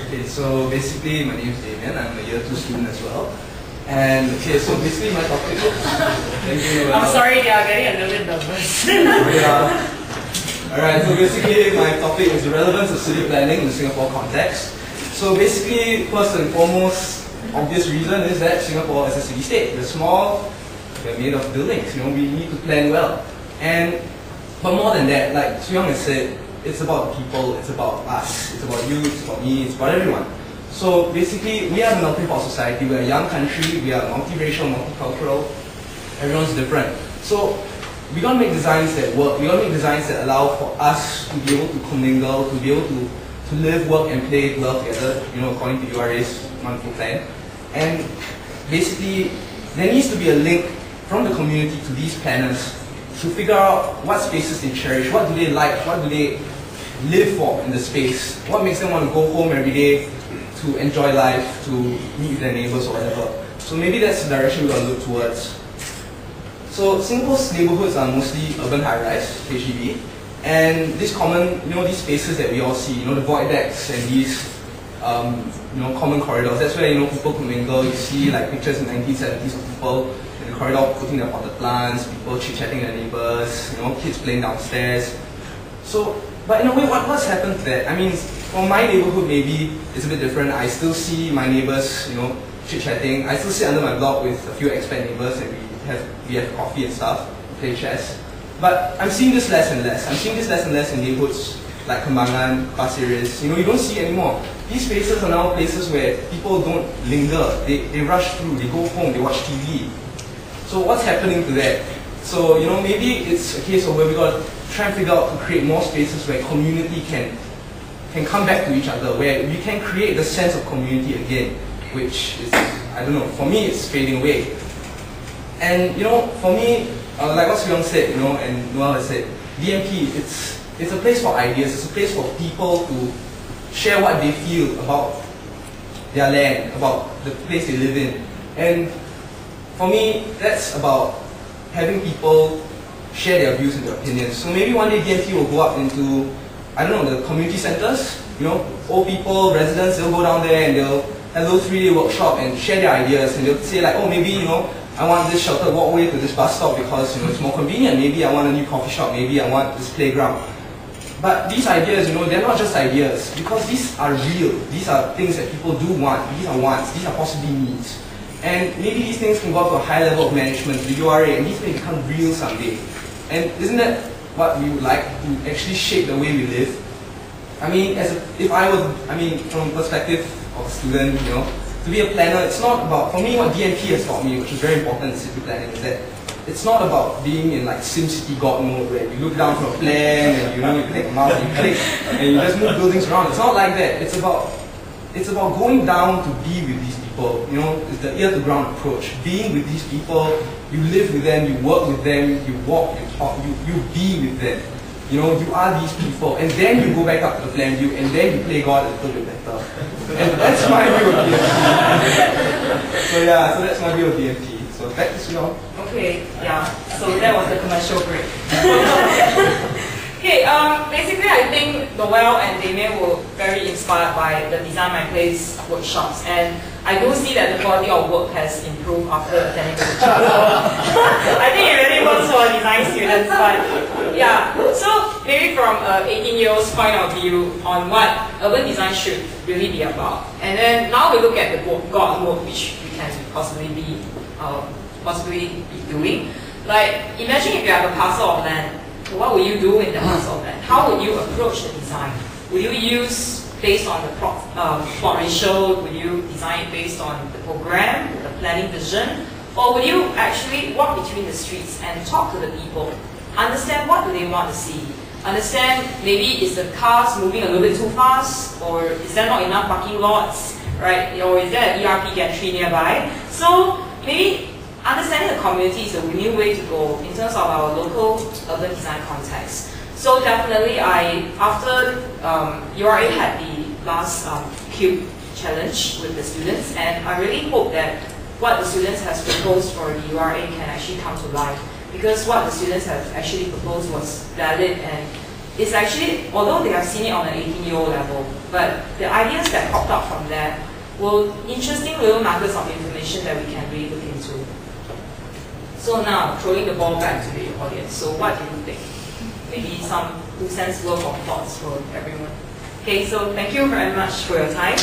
Okay, so basically my name is Damien, I'm a year 2 student as well. And okay, so basically my topic is... I'm sorry, they are getting a little bit nervous. Alright, so basically my topic is the relevance of city planning in the Singapore context. So basically, first and foremost, obvious reason is that Singapore is a city-state. We're small, we're made of buildings, we need to plan well. But more than that, like Soo Young has said, it's about people, it's about us, it's about you, it's about me, it's about everyone. So basically, we are a melting pot society, we're a young country, we are multiracial, multicultural, everyone's different. So we gotta make designs that work, we gotta make designs that allow for us to be able to commingle, to be able to live, work and play well together, according to URA's wonderful plan. And basically, there needs to be a link from the community to these planners to figure out what spaces they cherish, what do they like, what do they live for in the space, what makes them want to go home every day to enjoy life, to meet with their neighbors or whatever. So maybe that's the direction we're going to look towards. So Singapore's neighborhoods are mostly urban high-rise, HDB, and these common, these spaces that we all see, the void decks and these, common corridors. That's where people commingle. You see like pictures in the 1970s of people in the corridor putting their potted plants, people chit-chatting their neighbors, kids playing downstairs. So, but in a way, what's happened to that? I mean, for my neighborhood, maybe it's a bit different. I still see my neighbors, chit-chatting. I still sit under my block with a few expat neighbors, and we have coffee and stuff, play chess. But I'm seeing this less and less. I'm seeing this less and less in neighborhoods like Kembangan, Pasir Ris. You don't see it anymore. These spaces are now places where people don't linger. They rush through, they go home, they watch TV. So what's happening to that? So, maybe it's a case of where we got to try and figure out to create more spaces where community can come back to each other, where we can create the sense of community again, which is, I don't know, for me it's fading away. And, for me, like what Soo Young said, and Noel has said, DMP, it's a place for ideas, it's a place for people to share what they feel about their land, about the place they live in. And for me, that's about having people share their views and their opinions. So maybe one day DMP will go up into, I don't know, the community centers, old people, residents, they'll go down there and they'll have a little 3-day workshop and share their ideas, and they'll say like, oh, maybe, I want this sheltered walkway to this bus stop because it's more convenient. Maybe I want a new coffee shop. Maybe I want this playground. But these ideas, they're not just ideas, because these are real. These are things that people do want. These are wants. These are possibly needs. And maybe these things can go up to a high level of management, the URA, and these may become real someday. And isn't that what we would like, to actually shape the way we live? I mean, from the perspective of a student, to be a planner, it's not about, for me, what DMP has taught me, which is very important in city planning, is that it's not about being in like SimCity God mode, where you look down from a plan and you click a mouse, you click, and you just move buildings around. It's not like that. It's about going down to be with these people. It's the ear to ground approach. Being with these people, you live with them, you work with them, you walk, you talk, you be with them. You are these people, and then you go back up to the plan view, and then you play God a little bit better. And that's my view of DMP. So that's my view of DMP. So back to Soo Young. Okay, yeah. So that was the commercial break. Okay, basically I think Noel and Damien were very inspired by the Design My Place workshops, and I do see that the quality of work has improved after attending the workshop. I think it really works for design students, but yeah. So maybe from an 18-year-old's point of view on what urban design should really be about, and then now we look at the God mode, which we can possibly be doing. Like, imagine if you have a parcel of land. What would you do in the parcel of land? How would you approach the design? Would you use based on the plot ratio? Would you design it based on the program, the planning vision? Or would you actually walk between the streets and talk to the people? Understand what do they want to see? Understand maybe is the cars moving a little bit too fast? Or is there not enough parking lots? Right? Or is there an ERP gantry nearby? So maybe understanding the community is a new way to go in terms of our local urban design context. So definitely, after URA had the last Cube challenge with the students, and I really hope that what the students have proposed for the URA can actually come to life, because what the students have actually proposed was valid and is actually, although they have seen it on an 18-year-old level, but the ideas that popped up from there were interesting little nuggets of information that we can really look into. So now, throwing the ball back to the audience. So what do you think? Maybe some 2 cents worth of thoughts for everyone. Okay, so thank you very much for your time.